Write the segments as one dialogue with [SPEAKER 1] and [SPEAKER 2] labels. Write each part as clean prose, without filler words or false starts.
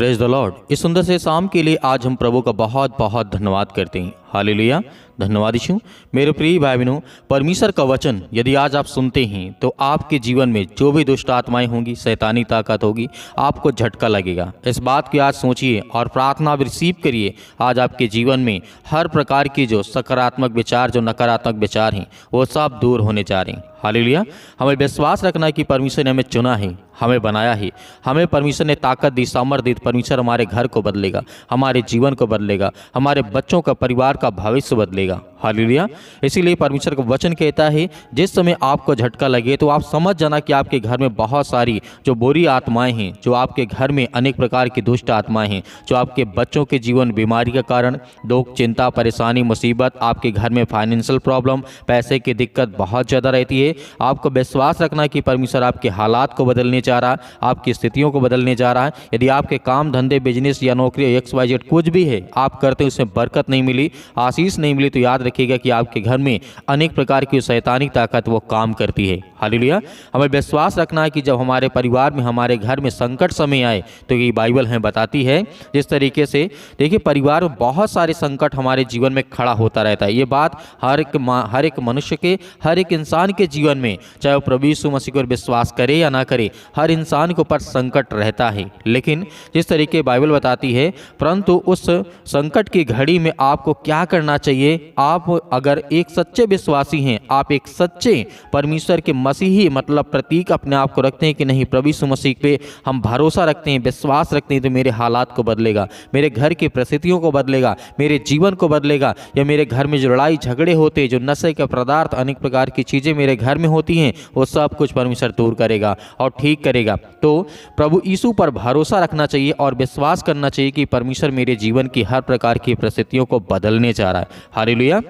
[SPEAKER 1] Praise the Lord. इस सुंदर से शाम के लिए आज हम प्रभु का बहुत बहुत धन्यवाद करते हैं। हालेलुया, धन्यवाद यीशु। मेरे प्रिय भाई बहनों, परमेश्वर का वचन यदि आज आप सुनते हैं तो आपके जीवन में जो भी दुष्ट आत्माएं होंगी, शैतानी ताकत होगी, आपको झटका लगेगा। इस बात की आज सोचिए और प्रार्थना रिसीव करिए। आज आपके जीवन में हर प्रकार की जो सकारात्मक विचार, जो नकारात्मक विचार हैं, वो सब दूर होने जा रहे हैं। हालेलुया। हमें विश्वास रखना है कि परमेश्वर ने हमें चुना है, हमें बनाया है, हमें परमेश्वर ने ताकत दी, सामर्थ दी। परमेश्वर हमारे घर को बदलेगा, हमारे जीवन को बदलेगा, हमारे बच्चों का, परिवार का भविष्य बदलेगा। हालेलुया। इसीलिए परमेश्वर का वचन कहता है, जिस समय आपको झटका लगे तो आप समझ जाना कि आपके घर में बहुत सारी जो बुरी आत्माएं हैं, जो आपके घर में अनेक प्रकार की दुष्ट आत्माएं हैं, जो आपके बच्चों के जीवन बीमारी के कारण दुख, चिंता, परेशानी, मुसीबत, आपके घर में फाइनेंशियल प्रॉब्लम, पैसे की दिक्कत बहुत ज़्यादा रहती है। आपको विश्वास रखना कि परमेश्वर आपके हालात को बदलने जा रहा है, आपकी स्थितियों को बदलने जा रहा है। यदि आपके काम धंधे, बिजनेस या नौकरी XYZ कुछ भी है आप करते हैं, उसमें बरकत नहीं मिली, आशीष नहीं मिली, तो याद रखिएगा कि आपके घर में अनेक प्रकार की शैतानी ताकत वो काम करती है। हालेलुया। हमें विश्वास रखना है कि जब हमारे परिवार में, हमारे घर में संकट समय आए तो ये बाइबल हमें बताती है जिस तरीके से, देखिए, परिवार में बहुत सारे संकट हमारे जीवन में खड़ा होता रहता है। ये बात हर एक मनुष्य के, हर एक इंसान के जीवन में, चाहे वो प्रभु यीशु मसीह को विश्वास करे या ना करे, हर इंसान के ऊपर संकट रहता है। लेकिन जिस तरीके बाइबल बताती है, परंतु उस संकट की घड़ी में आपको क्या करना चाहिए? आप अगर एक सच्चे विश्वासी हैं, आप एक सच्चे परमेश्वर के मसीही मतलब प्रतीक अपने आप को रखते हैं कि नहीं, प्रभु यीशु मसीह पे हम भरोसा रखते हैं, विश्वास रखते हैं, तो मेरे हालात को बदलेगा, मेरे घर की परिस्थितियों को बदलेगा, मेरे जीवन को बदलेगा। या मेरे घर में जो लड़ाई झगड़े होते, जो नशे के पदार्थ, अनेक प्रकार की चीज़ें मेरे घर में होती हैं, वो सब कुछ परमेश्वर दूर करेगा और ठीक करेगा। तो प्रभु यीशु पर भरोसा रखना चाहिए और विश्वास करना चाहिए कि परमेश्वर मेरे जीवन की हर प्रकार की परिस्थितियों को बदलने जा रहा है। हालेलुया,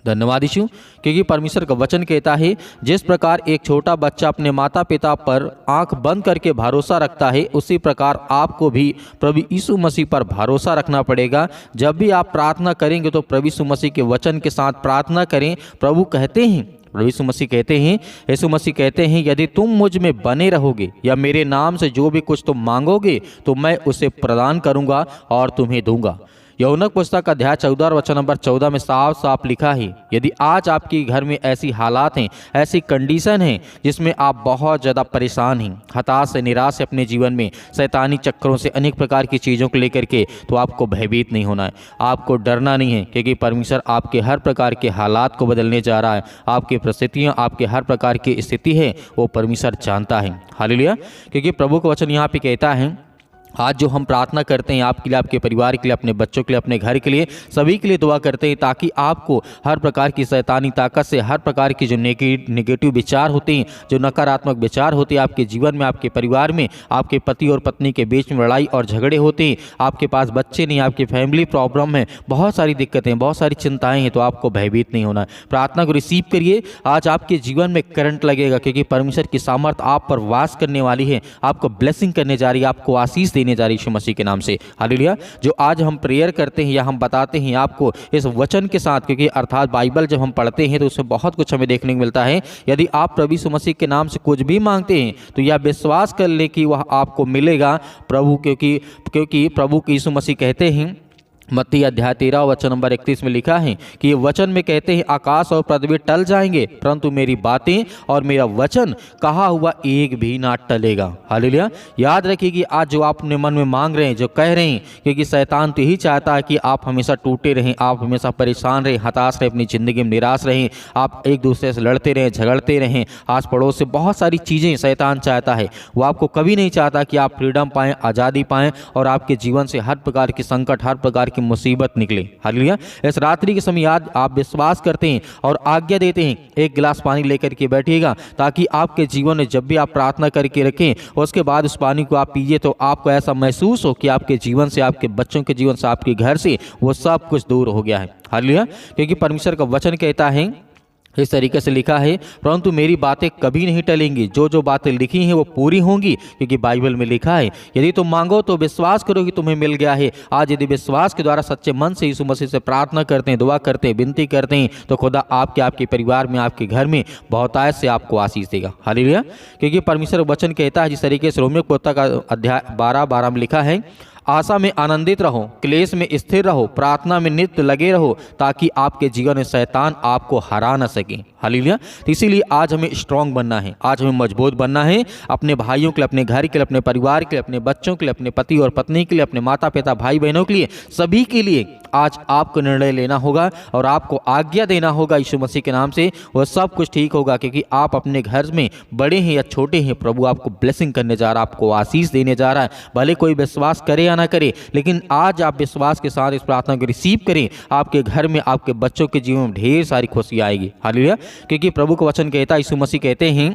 [SPEAKER 1] धन्यवाद यीशु। क्योंकि परमेश्वर का वचन कहता है, जिस प्रकार एक छोटा बच्चा अपने माता पिता पर आंख बंद करके भरोसा रखता है, उसी प्रकार आपको भी प्रभु यीशु मसीह पर भरोसा रखना पड़ेगा। जब भी आप प्रार्थना करेंगे तो प्रभु यीशु मसीह के वचन के साथ प्रार्थना करें। प्रभु कहते हैं, प्रभु यीशु मसीह कहते हैं, यदि तुम मुझ में बने रहोगे या मेरे नाम से जो भी कुछ तुम मांगोगे तो मैं उसे प्रदान करूंगा और तुम्हें दूंगा। यूहन्ना पुस्तक अध्याय 14 और वचन नंबर 14 में साफ साफ लिखा है, यदि आज आपके घर में ऐसी हालात हैं, ऐसी कंडीशन है जिसमें आप बहुत ज़्यादा परेशान हैं, हताश है, निराश है अपने जीवन में, शैतानी चक्रों से, अनेक प्रकार की चीज़ों को लेकर के, तो आपको भयभीत नहीं होना है, आपको डरना नहीं है, क्योंकि परमेश्वर आपके हर प्रकार के हालात को बदलने जा रहा है। आपकी परिस्थितियाँ, आपके हर प्रकार की स्थिति है, वो परमेश्वर जानता है। हालेलुया। क्योंकि प्रभु का वचन यहाँ पे कहता है, आज जो हम प्रार्थना करते हैं आपके लिए, आपके परिवार के लिए, अपने बच्चों के लिए, अपने घर के लिए, सभी के लिए दुआ करते हैं, ताकि आपको हर प्रकार की शैतानी ताकत से, हर प्रकार की जो नेगेटिव विचार होते हैं, जो नकारात्मक विचार होते हैं आपके जीवन में, आपके परिवार में, आपके पति और पत्नी के बीच में लड़ाई और झगड़े होते हैं, आपके पास बच्चे नहीं, आपकी फैमिली प्रॉब्लम है, बहुत सारी दिक्कतें, बहुत सारी चिंताएँ हैं, तो आपको भयभीत नहीं होना है। प्रार्थना को रिसीव करिए। आज आपके जीवन में करंट लगेगा, क्योंकि परमेश्वर की सामर्थ आप पर वास करने वाली है, आपको ब्लेसिंग करने जा रही है, आपको आशीष देने जा रही यीशु मसीह के नाम से। हालेलुया। जो आज हम प्रेयर करते हैं या हम बताते हैं आपको इस वचन के साथ, क्योंकि अर्थात बाइबल जब हम पढ़ते हैं तो उसमें बहुत कुछ हमें देखने को मिलता है। यदि आप प्रभु यीशु मसीह के नाम से कुछ भी मांगते हैं तो यह विश्वास कर ले कि वह आपको मिलेगा। प्रभु क्योंकि प्रभु यीशु मसीह कहते हैं, मत्ती अध्याय 13 वचन नंबर 31 में लिखा है कि ये वचन में कहते हैं, आकाश और पृथ्वी टल जाएंगे परंतु मेरी बातें और मेरा वचन कहा हुआ एक भी ना टलेगा। हालेलुया। याद रखिए कि आज जो आप अपने मन में मांग रहे हैं, जो कह रहे हैं, क्योंकि शैतान तो यही चाहता है कि आप हमेशा टूटे रहें, आप हमेशा परेशान रहें, हताश रहें, अपनी ज़िंदगी में निराश रहें, आप एक दूसरे से लड़ते रहें, झगड़ते रहें, आस पड़ोस से, बहुत सारी चीज़ें शैतान चाहता है। वो आपको कभी नहीं चाहता कि आप फ्रीडम पाएँ, आज़ादी पाएँ और आपके जीवन से हर प्रकार की संकट, हर प्रकार की मुसीबत निकले। हालेलुया। इस रात्रि के समय आज आप विश्वास करते हैं और आज्ञा देते हैं, एक गिलास पानी लेकर के बैठिएगा, ताकि आपके जीवन में जब भी आप प्रार्थना करके रखें, उसके बाद उस पानी को आप पीजिए तो आपको ऐसा महसूस हो कि आपके जीवन से, आपके बच्चों के जीवन से, आपके घर से वो सब कुछ दूर हो गया है। हालेलुया। क्योंकि परमेश्वर का वचन कहता है, इस तरीके से लिखा है, परंतु मेरी बातें कभी नहीं टलेंगी, जो बातें लिखी हैं वो पूरी होंगी, क्योंकि बाइबल में लिखा है, यदि तुम मांगो तो विश्वास करो कि तुम्हें मिल गया है। आज यदि विश्वास के द्वारा सच्चे मन से यीशु मसीह से प्रार्थना करते हैं, दुआ करते हैं, विनती करते हैं, तो खुदा आपके परिवार में, आपके घर में बहुतायत से आपको आशीष देगा। हालेलुया। क्योंकि परमेश्वर वचन कहता है, जिस तरीके से रोमियो पुस्तक का अध्याय 12 में लिखा है, आशा में आनंदित रहो, क्लेश में स्थिर रहो, प्रार्थना में नित्य लगे रहो, ताकि आपके जीवन में शैतान आपको हरा न सके। हालेलुया। तो इसीलिए आज हमें स्ट्रांग बनना है, आज हमें मजबूत बनना है, अपने भाइयों के लिए, अपने घर के लिए, अपने परिवार के लिए, अपने बच्चों के लिए, अपने पति और पत्नी के लिए, अपने माता पिता भाई बहनों के लिए, सभी के लिए आज आपको निर्णय लेना होगा और आपको आज्ञा देना होगा यीशु मसीह के नाम से। वह सब कुछ ठीक होगा, क्योंकि आप अपने घर में बड़े हैं या छोटे हैं, प्रभु आपको ब्लेसिंग करने जा रहा है, आपको आशीष देने जा रहा है। भले कोई विश्वास करे या ना करे, लेकिन आज आप विश्वास के साथ इस प्रार्थना को रिसीव करें, आपके घर में, आपके बच्चों के जीवन में ढेर सारी खुशी आएगी। हालेलुया। क्योंकि प्रभु का वचन कहता है, यीशु मसीह कहते हैं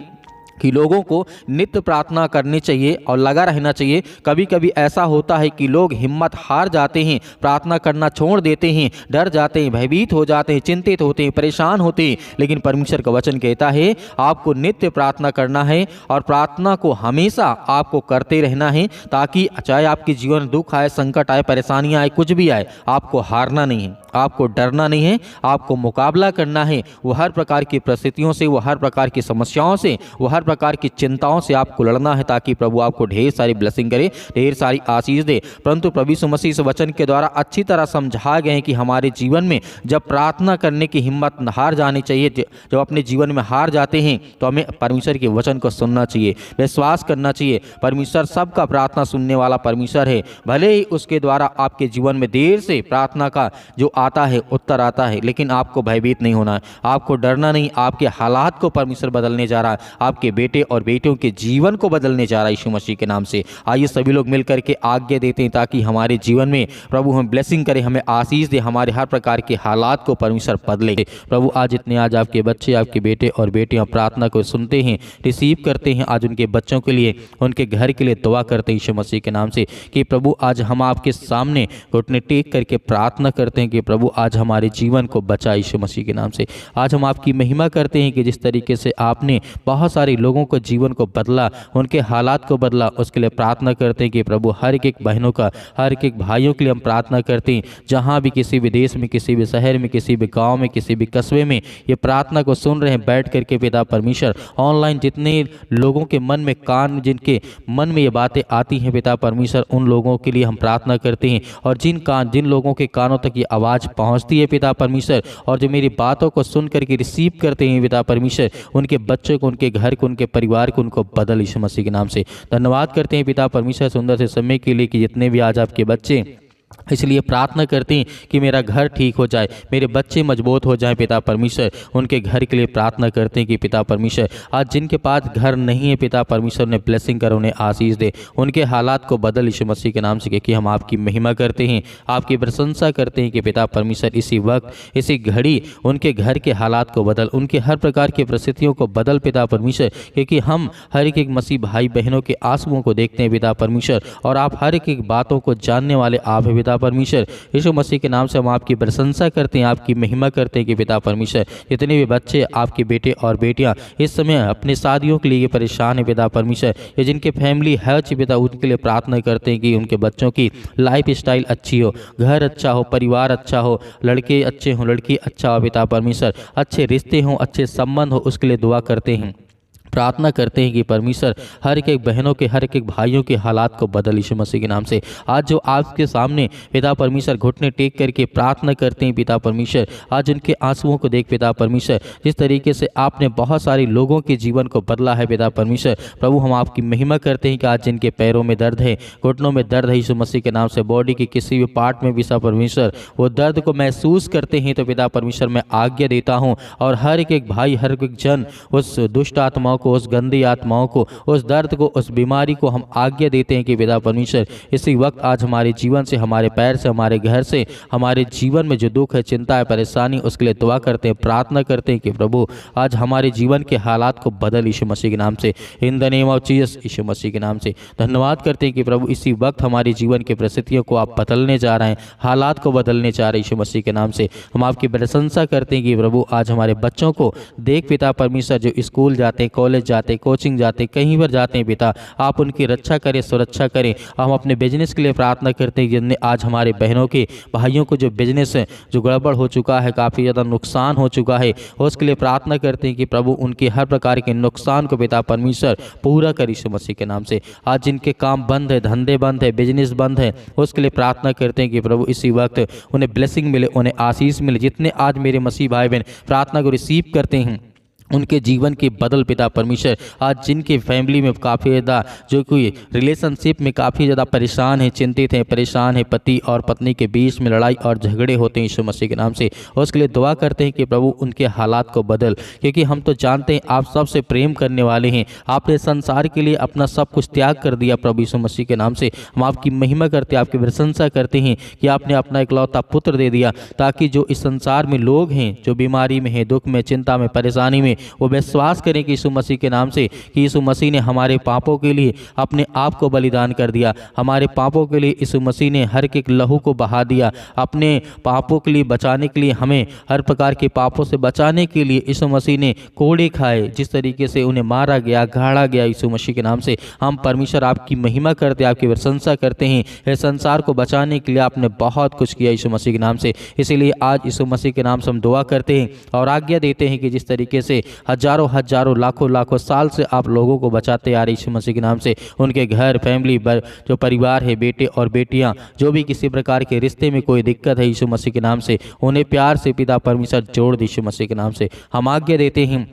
[SPEAKER 1] कि लोगों को नित्य प्रार्थना करनी चाहिए और लगा रहना चाहिए। कभी कभी ऐसा होता है कि लोग हिम्मत हार जाते हैं, प्रार्थना करना छोड़ देते हैं, डर जाते हैं, भयभीत हो जाते हैं, चिंतित होते हैं, परेशान होते हैं। लेकिन परमेश्वर का वचन कहता है आपको नित्य प्रार्थना करना है और प्रार्थना को हमेशा आपको करते रहना है, ताकि चाहे आपके जीवन में दुख आए, संकट आए, परेशानियां आए, कुछ भी आए, आपको हारना नहीं है, आपको डरना नहीं है, आपको मुकाबला करना है। वो हर प्रकार की परिस्थितियों से, वो हर प्रकार की समस्याओं से, वो हर प्रकार की चिंताओं से आपको लड़ना है, ताकि प्रभु आपको ढेर सारी ब्लेसिंग करे, ढेर सारी आशीष दे। परंतु प्रभु यीशु मसीह इस वचन के द्वारा अच्छी तरह समझा गए हैं कि हमारे जीवन में जब प्रार्थना करने की हिम्मत हार जानी चाहिए, जब अपने जीवन में हार जाते हैं, तो हमें परमेश्वर के वचन को सुनना चाहिए, विश्वास करना चाहिए। परमेश्वर सबका प्रार्थना सुनने वाला परमेश्वर है। भले ही उसके द्वारा आपके जीवन में देर से प्रार्थना का जो आता है, उत्तर आता है, लेकिन आपको भयभीत नहीं होना है, आपको डरना नहीं। आपके हालात को परमेश्वर बदलने जा रहा है, आपके बेटे और बेटियों के जीवन को बदलने जा रहा है यीशु मसीह के नाम से। आइए सभी लोग मिलकर के आज्ञा देते हैं, ताकि हमारे जीवन में प्रभु हम ब्लेसिंग करे, हमें आशीष दे, हमारे हर प्रकार के हालात को परमेश्वर बदले। प्रभु आज इतने आज आपके बच्चे, आपके बेटे और बेटियां प्रार्थना को सुनते हैं, रिसीव करते हैं, आज उनके बच्चों के लिए, उनके घर के लिए दुआ करते हैं यीशु मसीह के नाम से कि प्रभु आज हम आपके सामने घुटने टेक करके प्रार्थना करते हैं कि प्रभु आज हमारे जीवन को बचा यीशु मसीह के नाम से। आज हम आपकी महिमा करते हैं कि जिस तरीके से आपने बहुत सारे लोगों को जीवन को बदला, उनके हालात को बदला, उसके लिए प्रार्थना करते हैं कि प्रभु हर एक बहनों का, हर एक भाइयों के लिए हम प्रार्थना करते हैं, जहाँ भी किसी भी देश में, किसी भी शहर में, किसी भी गाँव में, किसी भी कस्बे में ये प्रार्थना को सुन रहे हैं बैठ करके पिता परमेश्वर, ऑनलाइन जितने लोगों के मन में कान, जिनके मन में ये बातें आती हैं पिता परमेश्वर, उन लोगों के लिए हम प्रार्थना करते हैं। और जिन लोगों के कानों तक ये आवाज़ पहुंचती है पिता परमेश्वर, और जो मेरी बातों को सुन करके रिसीव करते हैं पिता परमेश्वर, उनके बच्चों को, उनके घर को, उनके परिवार को, उनको बदल यीशु मसीह के नाम से। धन्यवाद करते हैं पिता परमेश्वर सुंदर से समय के लिए कि जितने भी आज आपके बच्चे, इसलिए प्रार्थना करते हैं कि मेरा घर ठीक हो जाए, मेरे बच्चे मजबूत हो जाएं पिता परमेश्वर, उनके घर के लिए प्रार्थना करते हैं कि पिता परमेश्वर आज जिनके पास घर नहीं है पिता परमेश्वर ने ब्लेसिंग कर, उन्हें आशीष दे, उनके हालात को बदल यीशु मसीह के नाम से। क्योंकि हम आपकी महिमा करते हैं, आपकी प्रशंसा करते हैं कि पिता परमेश्वर इसी वक्त, इसी घड़ी उनके घर के हालात को बदल, उनके हर प्रकार की परिस्थितियों को बदल पिता परमेश्वर। क्योंकि हम हर एक मसीह भाई बहनों के आंसुओं को देखते हैं पिता परमेश्वर, और आप हर एक बातों को जानने वाले आप हैं पिता परमेश्वर। यीशु मसीह के नाम से हम आपकी प्रशंसा करते हैं, आपकी महिमा करते हैं कि पिता परमेश्वर जितने भी बच्चे, आपके बेटे और बेटियां इस समय अपने शादियों के लिए परेशान हैं पिता परमेश्वर, या जिनके फैमिली है पिता, उनके लिए प्रार्थना करते हैं कि उनके बच्चों की लाइफ स्टाइल अच्छी हो, घर अच्छा हो, परिवार अच्छा हो, लड़के अच्छे हों, लड़की अच्छा हो पिता परमेश्वर, अच्छे रिश्ते हों, अच्छे संबंध हो, उसके लिए दुआ करते हैं, प्रार्थना करते हैं कि परमेश्वर हर एक बहनों के, हर एक भाइयों के हालात को बदल यीशु मसीह के नाम से। आज जो आपके सामने पिता परमेश्वर घुटने टेक करके प्रार्थना करते हैं पिता परमेश्वर, आज उनके आंसुओं को देख पिता परमेश्वर, जिस तरीके से आपने बहुत सारे लोगों के जीवन को बदला है पिता परमेश्वर, प्रभु हम आपकी महिमा करते हैं कि आज जिनके पैरों में दर्द है, घुटनों में दर्द है यीशु मसीह के नाम से, बॉडी के किसी भी पार्ट में पिता परमेश्वर वो दर्द को महसूस करते हैं, तो पिता परमेश्वर मैं आज्ञा देता हूँ, और हर एक भाई, हर एक जन उस दुष्ट आत्माओं को, उस गंदी आत्माओं को, उस दर्द को, उस बीमारी को हम आज्ञा देते हैं कि पिता परमेश्वर इसी वक्त आज हमारे जीवन से, हमारे पैर से, हमारे घर से, हमारे जीवन में जो दुख है, चिंता है, परेशानी, उसके लिए दुआ करते हैं, प्रार्थना करते हैं कि प्रभु आज हमारे जीवन के हालात को बदल यीशु मसीह के नाम से, in the name of Jesus यीशु मसीह के नाम से। धन्यवाद करते हैं कि प्रभु इसी वक्त हमारे जीवन की परिस्थितियों को आप बदलने जा रहे हैं, हालात को बदलने जा रहे हैं यीशु मसीह के नाम से। हम आपकी प्रशंसा करते हैं कि प्रभु आज हमारे बच्चों को देख पिता परमेश्वर, जो स्कूल जाते हैं, कॉलेज जाते, कोचिंग जाते, कहीं पर जाते हैं पिता, आप उनकी रक्षा करें, सुरक्षा करें। हम अपने बिजनेस के लिए प्रार्थना करते हैं, जिनने आज हमारे बहनों के भाइयों को जो बिजनेस है जो गड़बड़ हो चुका है, काफ़ी ज़्यादा नुकसान हो चुका है, उसके लिए प्रार्थना करते हैं कि प्रभु उनके हर प्रकार के नुकसान को पिता परमेश्वर पूरा कर यीशु मसीह के नाम से। आज जिनके काम बंद है, धंधे बंद है, बिजनेस बंद है, उसके लिए प्रार्थना करते हैं कि प्रभु इसी वक्त उन्हें ब्लेसिंग मिले, उन्हें आशीष मिले। जितने आज मेरे मसीह भाई बहन प्रार्थना को रिसीव करते हैं, उनके जीवन के बदल पिता परमेश्वर। आज जिनके फैमिली में काफ़ी ज़्यादा जो कोई रिलेशनशिप में काफ़ी ज़्यादा परेशान है, चिंतित हैं, परेशान है, पति और पत्नी के बीच में लड़ाई और झगड़े होते हैं यीशु मसीह के नाम से, और उसके लिए दुआ करते हैं कि प्रभु उनके हालात को बदल। क्योंकि हम तो जानते हैं आप सबसे प्रेम करने वाले हैं, आपने संसार के लिए अपना सब कुछ त्याग कर दिया प्रभु यीशु मसीह के नाम से। हम आपकी महिमा करते हैं, आपकी प्रशंसा करते हैं कि आपने अपना इकलौता पुत्र दे दिया, ताकि जो इस संसार में लोग हैं, जो बीमारी में हैं, दुख में, चिंता में, परेशानी में, वो विश्वास करें कि यीशु मसीह के नाम से कि यीशु मसीह ने हमारे पापों के लिए अपने आप को बलिदान कर दिया। हमारे पापों के लिए यीशु मसीह ने हर एक लहू को बहा दिया। अपने पापों के लिए बचाने के लिए, हमें हर प्रकार के पापों से बचाने के लिए यीशु मसीह ने कोड़े खाए। जिस तरीके से उन्हें मारा गया, गाड़ा गया यीशु मसीह के नाम से, हम परमेश्वर आपकी महिमा करते हैं, आपकी प्रशंसा करते हैं। इस संसार को बचाने के लिए आपने बहुत कुछ किया यीशु मसीह के नाम से। इसीलिए आज यीशु मसीह के नाम से हम दुआ करते हैं और आज्ञा देते हैं कि जिस तरीके से हजारों हजारों लाखों साल से आप लोगों को बचाते आ रहे यीशु मसीह के नाम से, उनके घर, फैमिली, जो परिवार है, बेटे और बेटियां, जो भी किसी प्रकार के रिश्ते में कोई दिक्कत है यीशु मसीह के नाम से, उन्हें प्यार से पिता परमेश्वर जोड़ दे यीशु मसीह के नाम से। हम आज्ञा देते हैं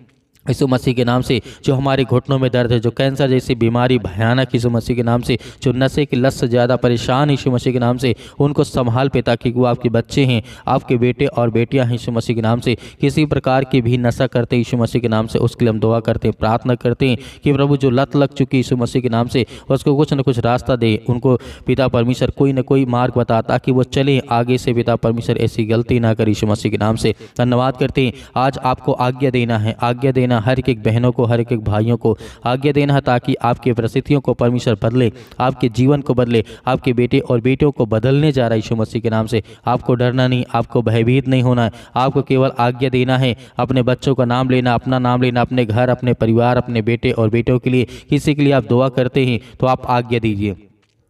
[SPEAKER 1] यीशु मसीह के नाम से, जो हमारे घुटनों में दर्द है, जो कैंसर जैसी बीमारी भयानक यीशु मसीह के नाम से, जो नशे की लत से ज़्यादा परेशान यीशु मसीह के नाम से, उनको संभाल पिता, क्योंकि वो आपके बच्चे हैं, आपके बेटे और बेटियां हैं यीशु मसीह के नाम से। किसी प्रकार की भी नशा करते यीशु मसीह के नाम से, उसके लिए हम दुआ करते हैं, प्रार्थना करते हैं कि प्रभु जो लत लग चुकी यीशु मसीह के नाम से, उसको कुछ न कुछ रास्ता दे, उनको पिता परमेश्वर कोई न कोई मार्ग बता, ताकि वो चले आगे से पिता परमेश्वर ऐसी गलती ना करे यीशु मसीह के नाम से। धन्यवाद करते हैं। आज आपको आज्ञा देना है, आज्ञा देना हर एक बहनों को, हर एक भाइयों को आज्ञा देना है, ताकि आपकी परिस्थितियों को परमेश्वर बदले, आपके जीवन को बदले, आपके बेटे और बेटियों को बदलने जा रहा है यीशु मसीह के नाम से। आपको डरना नहीं, आपको भयभीत नहीं होना है, आपको केवल आज्ञा देना है, अपने बच्चों का नाम लेना, अपना नाम लेना, अपने घर, अपने परिवार, अपने बेटे और बेटियों के लिए, किसी के लिए आप दुआ करते हैं तो आप आज्ञा दीजिए,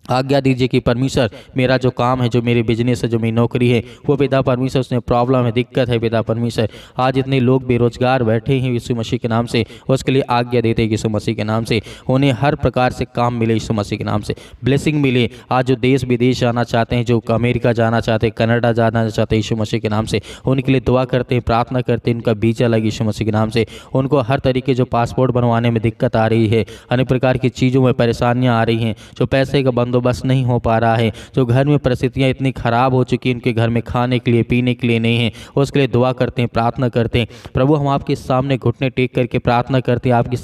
[SPEAKER 1] आज्ञा दीजिए कि परमेश्वर मेरा जो काम है, जो मेरे बिजनेस है, जो मेरी नौकरी है, वो पिता परमेश्वर उसमें प्रॉब्लम है, दिक्कत है पिता परमेश्वर, आज इतने लोग बेरोजगार बैठे हैं यीशु मसीह के नाम से, उसके लिए आज्ञा देते हैं यीशु मसीह के नाम से, उन्हें हर प्रकार से काम मिले यीशु मसीह के नाम से, ब्लेसिंग मिले। आज जो देश विदेश जाना चाहते हैं, जो अमेरिका जाना चाहते हैं, कनाडा जाना चाहते हैं यीशु मसीह के नाम से, उनके लिए दुआ करते हैं, प्रार्थना करते हैं, उनका वीजा लगे यीशु मसीह के नाम से। उनको हर तरीके जो पासपोर्ट बनवाने में दिक्कत आ रही है, अनेक प्रकार की चीज़ों में परेशानियाँ आ रही हैं, जो पैसे का बंदोबस्त नहीं हो पा रहा है, जो घर में परिस्थितियां इतनी खराब हो चुकी हैं, उनके घर में खाने के लिए, पीने के लिए नहीं है, उसके लिए दुआ करते हैं, प्रार्थना करते हैं। प्रभु हम आपके सामने घुटने टेक करके प्रार्थना करते हैं, आपके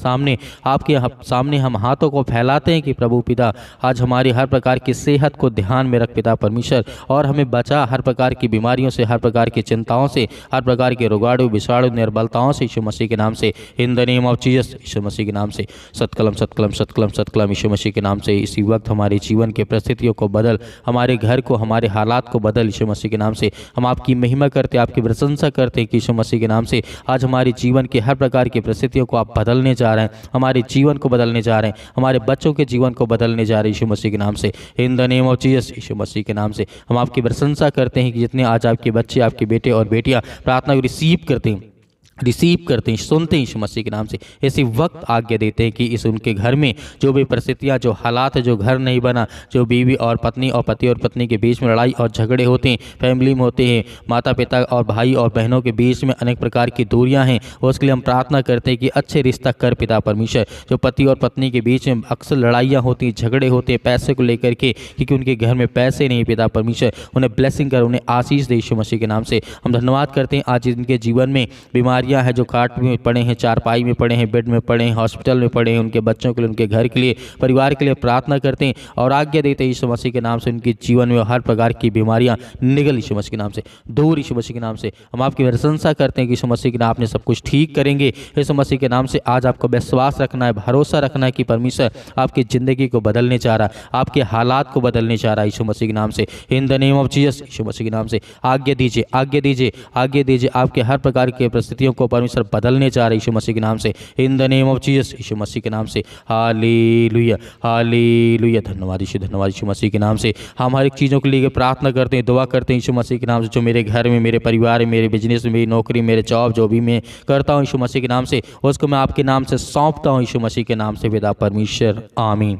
[SPEAKER 1] सामने हम हाथों को फैलाते हैं कि प्रभु पिता आज हमारी हर प्रकार की सेहत को ध्यान में रख पिता परमेश्वर, और हमें बचा हर प्रकार की बीमारियों से, हर प्रकार की चिंताओं से, हर प्रकार के रोगाणु, विषाणु, निर्बलताओं से यीशु मसीह के नाम से, in the name of Jesus यीशु मसीह के नाम से। सत्कलम सत्कलम सत्कलम सत्कलम यीशु मसीह के नाम से। इसी वक्त हमारे जीवन के परिस्थितियों को बदल, हमारे घर को, हमारे हालात को बदल यीशु मसीह के नाम से। हम आपकी महिमा करते, आपकी प्रशंसा करते हैं कि यीशु मसीह के नाम से आज हमारे जीवन के हर प्रकार की परिस्थितियों को आप बदलने जा रहे हैं, हमारे जीवन को बदलने जा रहे हैं, हमारे बच्चों के जीवन को बदलने जा रहे हैं यीशु मसीह के नाम से, in the name of Jesus यीशु मसीह के नाम से। हम आपकी प्रशंसा करते हैं कि जितने आज आपके बच्चे, आपके बेटे और बेटियां प्रार्थना को रिसीव करते हैं, सुनते हैं यीशु मसीह के नाम से, इसी वक्त आज्ञा देते हैं कि इस उनके घर में जो भी परिस्थितियां, जो हालात है, जो घर नहीं बना, जो बीवी और पत्नी और पति और पत्नी के बीच में लड़ाई और झगड़े होते हैं, फैमिली में होते हैं, माता पिता और भाई और बहनों के बीच में अनेक प्रकार की दूरियां हैं, उसके लिए हम प्रार्थना करते हैं कि अच्छे रिश्ता कर पिता परमेश्वर। जो पति और पत्नी के बीच में अक्सर लड़ाइयाँ होती हैं, झगड़े होते हैं पैसे को लेकर के, क्योंकि उनके घर में पैसे नहीं पिता परमेश्वर, उन्हें ब्लेसिंग कर, उन्हें आशीष दे यीशु मसीह के नाम से। हम धन्यवाद करते हैं आज इनके जीवन में बीमारियां है, जो खाट में पड़े हैं, चारपाई में पड़े हैं, बेड में पड़े हैं, हॉस्पिटल में पड़े हैं, उनके बच्चों के लिए, उनके घर के लिए, परिवार के लिए प्रार्थना करते हैं और आज्ञा देते हैं यीशु मसीह के नाम से, उनके जीवन में हर प्रकार की बीमारियां निकल यीशु मसीह के नाम से, दूर यीशु मसीह के नाम से। हम आपकी प्रशंसा करते हैं कि यीशु मसीह के नाम आपने सब कुछ ठीक करेंगे। यीशु मसीह के नाम से आज आपको विश्वास रखना है, भरोसा रखना है कि परमेश्वर आपकी ज़िंदगी को बदलने जा रहा है, आपके हालात को बदलने जा रहा है यीशु मसीह के नाम से, in the name of Jesus यीशु मसीह के नाम से। आज्ञा दीजिए, आज्ञा दीजिए, आज्ञा दीजिए, आपके हर प्रकार की परिस्थितियों परिस्थितियों को परमेश्वर बदलने जा रहे यीशु मसीह के नाम से, in the name of Jesus, यीशु मसीह के नाम से। हालेलुया, हालेलुया। धन्यवाद यीशु मसीह के नाम से। हम हर एक चीज़ों के लिए प्रार्थना करते हैं, दुआ करते हैं यीशु मसीह के नाम से। जो मेरे घर में, मेरे परिवार में, मेरे बिजनेस में, मेरी नौकरी, मेरे जॉब, जो भी मैं करता हूँ यीशु मसीह के नाम से, उसको मैं आपके नाम से सौंपता हूँ यीशु मसीह के नाम से पिता परमेश्वर, आमीन।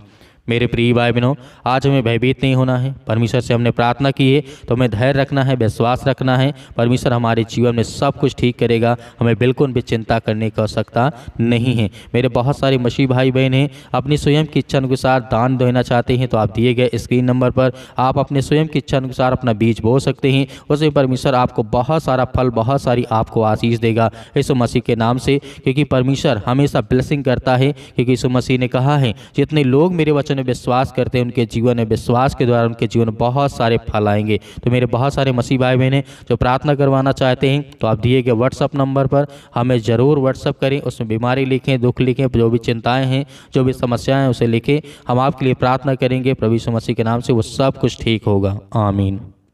[SPEAKER 1] मेरे प्रिय भाई बहनों, आज हमें भयभीत नहीं होना है। परमेश्वर से हमने प्रार्थना की है तो हमें धैर्य रखना है, विश्वास रखना है। परमेश्वर हमारे जीवन में सब कुछ ठीक करेगा, हमें बिल्कुल भी चिंता करने की आवश्यकता नहीं है। मेरे बहुत सारे मसीह भाई बहन हैं, अपनी स्वयं की इच्छा अनुसार दान देना चाहते हैं, तो आप दिए गए स्क्रीन नंबर पर आप अपने स्वयं की इच्छा अनुसार अपना बीज बो सकते हैं। उसमें परमेश्वर आपको बहुत सारा फल, बहुत सारी आपको आशीष देगा यीशु मसीह के नाम से, क्योंकि परमेश्वर हमेशा ब्लेसिंग करता है। क्योंकि यीशु मसीह ने कहा है, जितने लोग मेरे वचन में विश्वास करते हैं उनके जीवन में, विश्वास के द्वारा उनके जीवन में बहुत सारे फल आएंगे। तो मेरे बहुत सारे मसीह भाई बहन हैं जो प्रार्थना करवाना चाहते हैं, तो आप दिए गए व्हाट्सअप नंबर पर हमें ज़रूर व्हाट्सअप करें। उसमें बीमारी लिखें, दुख लिखें, जो भी चिंताएं हैं, जो भी समस्याएं हैं उसे लिखें। हम आपके लिए प्रार्थना करेंगे। प्रभु यीशु मसीह के नाम से वो सब कुछ ठीक होगा, आमीन।